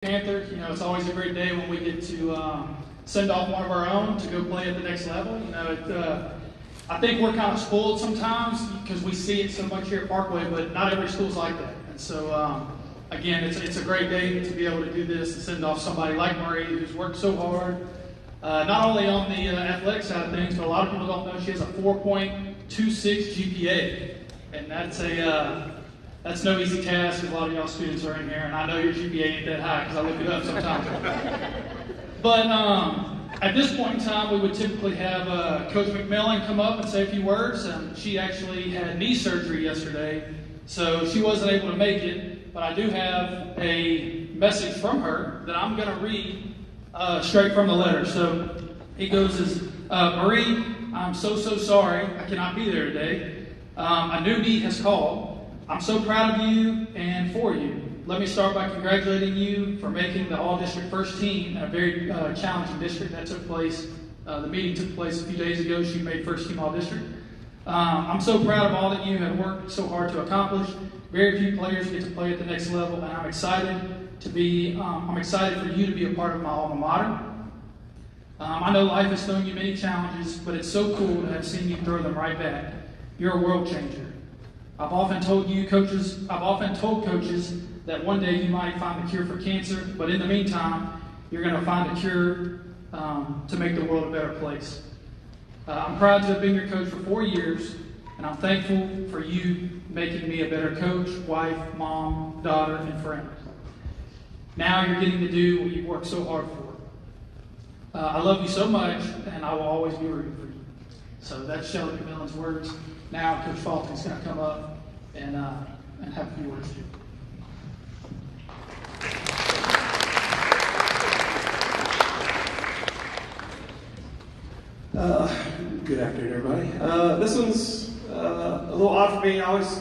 Panthers. It's always a great day when we get to send off one of our own to go play at the next level. I think we're kind of spoiled sometimes because we see it so much here at Parkway, but not every school's like that. And so, again, it's a great day to be able to do this and send off somebody like Marie, who's worked so hard, not only on the athletic side of things, but a lot of people don't know she has a 4.26 GPA, and that's no easy task, because a lot of y'all students are in here, and I know your GPA ain't that high because I look it up sometimes. But at this point in time, we would typically have Coach McMillan come up and say a few words. She actually had knee surgery yesterday, so she wasn't able to make it, but I do have a message from her that I'm going to read straight from the letter. So it goes as, Marie, I'm so sorry I cannot be there today. A new need has called. I'm so proud of you and for you. Let me start by congratulating you for making the all-district first team in a very challenging district that took place. The meeting took place a few days ago. She made first team all-district. I'm so proud of all that you have worked so hard to accomplish. Very few players get to play at the next level, and I'm excited for you to be a part of my alma mater. I know life has thrown you many challenges, but it's so cool to have seen you throw them right back. You're a world changer. I've often told coaches that one day you might find the cure for cancer, but in the meantime, you're going to find a cure to make the world a better place. I'm proud to have been your coach for 4 years, and I'm thankful for you making me a better coach, wife, mom, daughter, and friend. Now you're getting to do what you've worked so hard for. I love you so much, and I will always be rooting for you. So that's Shelly McMillan's words. Now Coach Falcon's going to come up and have a few words to you. Good afternoon, everybody. This one's a little odd for me. I always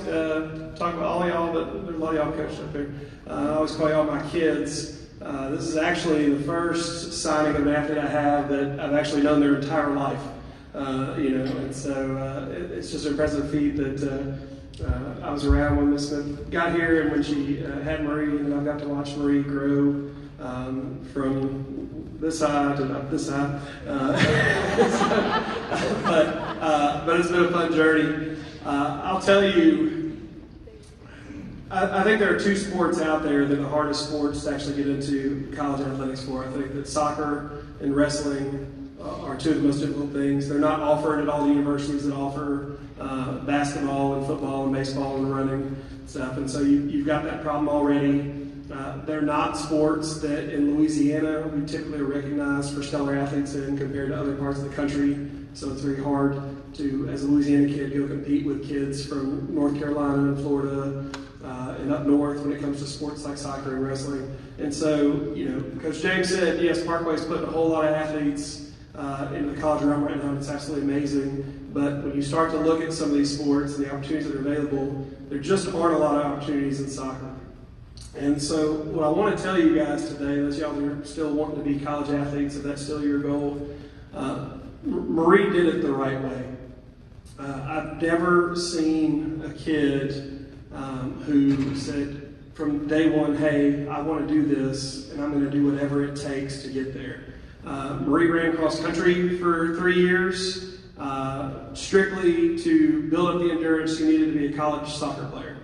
talk about all y'all, but there's a lot of y'all coaches up there. I always call y'all my kids. This is actually the first signing of an athlete I have that I've actually known their entire life. And so it's just an impressive feat that I was around when Miss Smith got here and when she had Marie, and I got to watch Marie grow from this side to up this side. But it's been a fun journey. I'll tell you, I think there are two sports out there that are the hardest sports to actually get into college athletics for. I think that soccer and wrestling are two of the most difficult things. They're not offered at all the universities that offer basketball and football and baseball and running stuff, and so you've got that problem already. They're not sports that in Louisiana we typically are recognized for stellar athletes in compared to other parts of the country, so it's very hard to, as a Louisiana kid, go compete with kids from North Carolina and Florida and up north when it comes to sports like soccer and wrestling. And so, Coach James said, yes, Parkway's putting a whole lot of athletes into the college realm right now, and it's absolutely amazing. But when you start to look at some of these sports and the opportunities that are available, there just aren't a lot of opportunities in soccer. And so what I want to tell you guys today, unless y'all are still wanting to be college athletes, if that's still your goal, Marie did it the right way. I've never seen a kid who said from day one, hey, I want to do this, and I'm going to do whatever it takes to get there. Marie ran cross country for 3 years, strictly to build up the endurance she needed to be a college soccer player.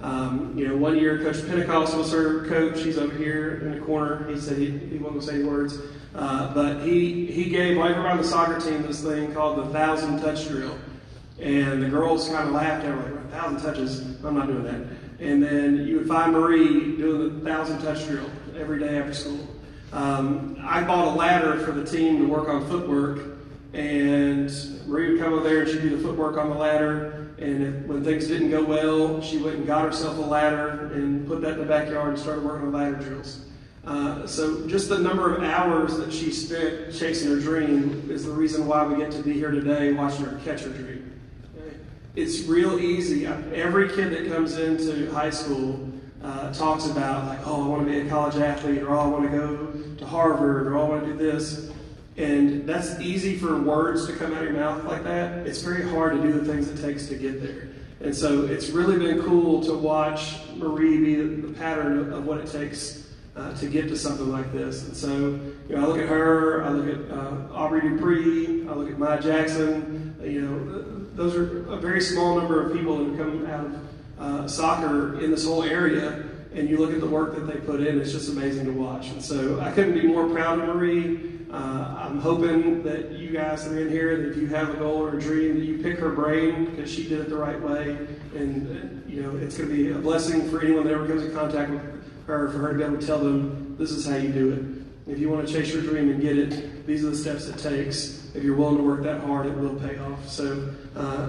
1 year Coach Pentecost was her coach. He's over here in the corner. He said he wasn't going to say any words, but he gave everybody on the soccer team this thing called the 1,000 touch drill. And the girls kind of laughed at her, like, 1,000 touches? I'm not doing that. And then you would find Marie doing the 1,000 touch drill every day after school. I bought a ladder for the team to work on footwork, and Marie would come over there and she'd do the footwork on the ladder, and when things didn't go well, she went and got herself a ladder and put that in the backyard and started working on ladder drills. So just the number of hours that she spent chasing her dream is the reason why we get to be here today watching her catch her dream. It's real easy. Every kid that comes into high school talks about, like, oh, I want to be a college athlete, or oh, I want to go to Harvard, or oh, I want to do this. And that's easy for words to come out of your mouth like that. It's very hard to do the things it takes to get there. And so it's really been cool to watch Marie be the pattern of what it takes to get to something like this. And so, I look at her, I look at Aubrey Dupree, I look at Maya Jackson. Those are a very small number of people that have come out of soccer in this whole area. And you look at the work that they put in, it's just amazing to watch. And so I couldn't be more proud of Marie. I'm hoping that you guys that are in here, that if you have a goal or a dream, that you pick her brain, because she did it the right way. And it's going to be a blessing for anyone that ever comes in contact with her, for her to be able to tell them, this is how you do it. If you want to chase your dream and get it, these are the steps it takes. If you're willing to work that hard, it will pay off. So,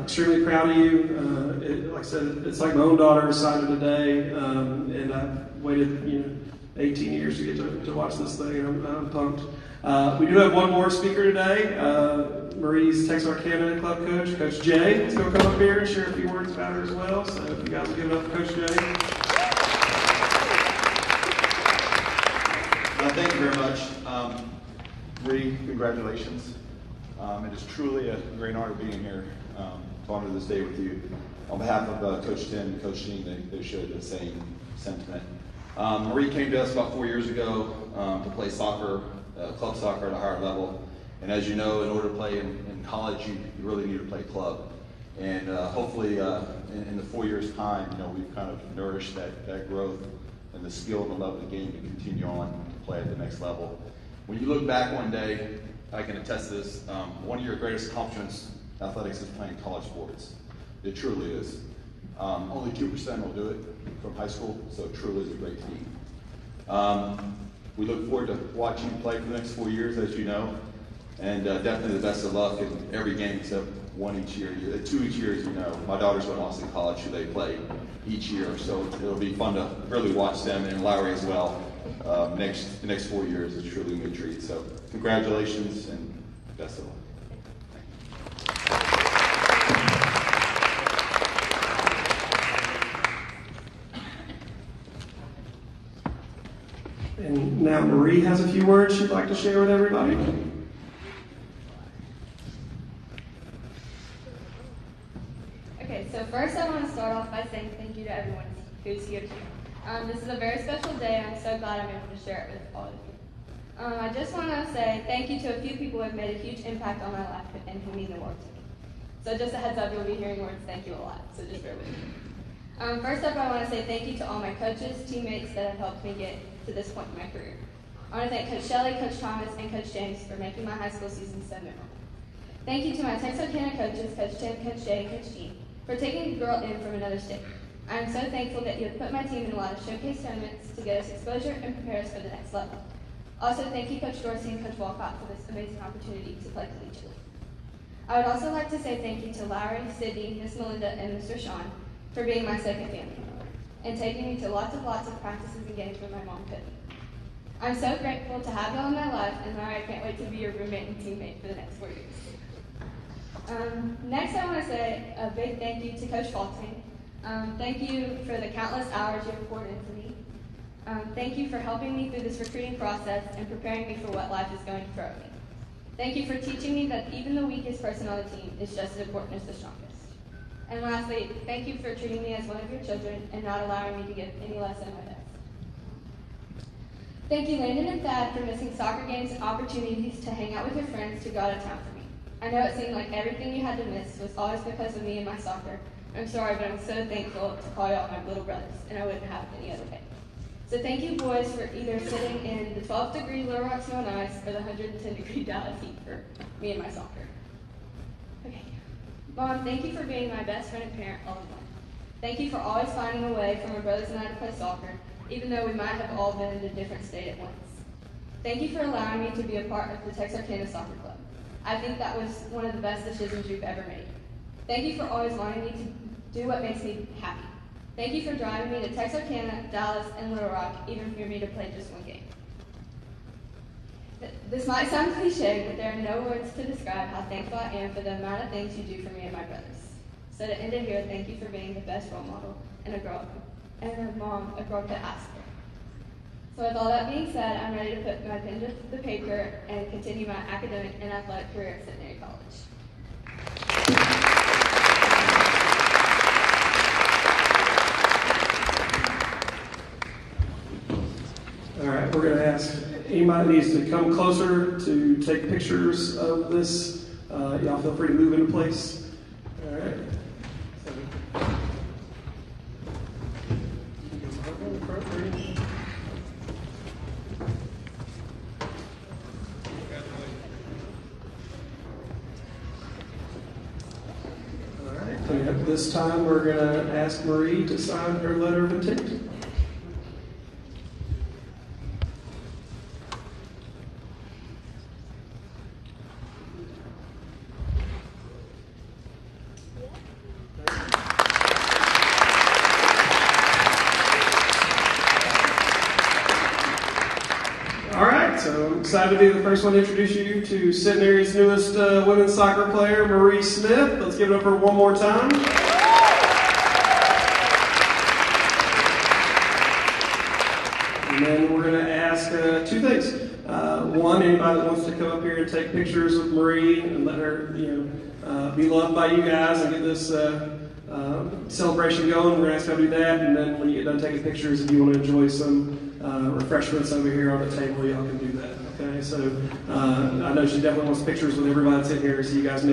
extremely proud of you. Like I said, it's like my own daughter decided today, and I've waited, 18 years to get to watch this thing. I'm pumped. We do have one more speaker today. Marie's Texarkana club coach, Coach Jay, is going to come up here and share a few words about her as well. So, if you guys will give it up for Coach Jay. Thank you very much. Marie, congratulations. It is truly a great honor being here to honor this day with you. On behalf of Coach Tim and Coach Dean, they shared the same sentiment. Marie came to us about 4 years ago to play soccer, club soccer at a higher level. And as you know, in order to play in college, you really need to play club. And hopefully in the 4 years' time, we've kind of nourished that growth and the skill and the love of the game to continue on to play at the next level. When you look back one day, I can attest to this, one of your greatest accomplishments in athletics is playing college sports. It truly is. Only 2% will do it from high school, so it truly is a great team. We look forward to watching you play for the next 4 years, as you know, and definitely the best of luck in every game except one each year. 2 each year, as you know. My daughters go to Austin College, who they play each year, so it'll be fun to really watch them, and Lowry as well. The next 4 years is truly a good treat. So congratulations and best of luck. And now Marie has a few words she'd like to share with everybody. Okay, so first I want to start off by saying thank you to everyone who's here today. This is a very special day. I'm so glad I'm able to share it with all of you. I just want to say thank you to a few people who have made a huge impact on my life and who mean the world to me. So just a heads up, you'll be hearing words thank you a lot, so just bear with me. First up, I want to say thank you to all my coaches, teammates that have helped me get to this point in my career. I want to thank Coach Shelley, Coach Thomas, and Coach James for making my high school season so memorable. Thank you to my Texarkana coaches, Coach Tim, Coach Jay, and Coach Jean, for taking a girl in from another state. I am so thankful that you have put my team in a lot of showcase tournaments to get us exposure and prepare us for the next level. Also, thank you Coach Dorsey and Coach Walcott for this amazing opportunity to play collegiately. I would also like to say thank you to Lowry, Sydney, Miss Melinda, and Mr. Sean for being my second family and taking me to lots of practices and games where my mom couldn't. I'm so grateful to have y'all in my life, and Lowry, I can't wait to be your roommate and teammate for the next 4 years. Next, I want to say a big thank you to Coach Faulkner. Thank you for the countless hours you have poured into me. Thank you for helping me through this recruiting process and preparing me for what life is going to throw at me. Thank you for teaching me that even the weakest person on the team is just as important as the strongest. And lastly, thank you for treating me as one of your children and not allowing me to give any less than my best. Thank you, Landon and Thad, for missing soccer games and opportunities to hang out with your friends to go out of town for me. I know it seemed like everything you had to miss was always because of me and my soccer. I'm sorry, but I'm so thankful to call y'all my little brothers, and I wouldn't have it any other way. So thank you, boys, for either sitting in the 12-degree Little Rock snow and ice or the 110-degree Dallas heat for me and my soccer. Okay. Mom, thank you for being my best friend and parent all in one. Thank you for always finding a way for my brothers and I to play soccer, even though we might have all been in a different state at once. Thank you for allowing me to be a part of the Texarkana Soccer Club. I think that was one of the best decisions you've ever made. Thank you for always wanting me to do what makes me happy. Thank you for driving me to Texarkana, Dallas, and Little Rock, even for me to play just one game. This might sound cliche, but there are no words to describe how thankful I am for the amount of things you do for me and my brothers. So to end it here, thank you for being the best role model and a mom a girl could ask for. So with all that being said, I'm ready to put my pen to the paper and continue my academic and athletic career at Centenary College. All right, we're going to ask anybody that needs to come closer to take pictures of this. Y'all feel free to move into place. All right. All right. And at this time, we're going to ask Marie to sign her letter of intent. All right, so I'm excited to be the first one to introduce you to Centenary's newest women's soccer player, Marie Smith. Let's give it up for her one more time. And then we're going to ask two things. One, anybody that wants to come up here and take pictures with Marie and let her, be loved by you guys and get this celebration going. We're going to ask y'all to do that. And then when you get done taking pictures, if you want to enjoy some refreshments over here on the table, y'all can do that. Okay, so I know she definitely wants pictures with everybody that's in here, so you guys make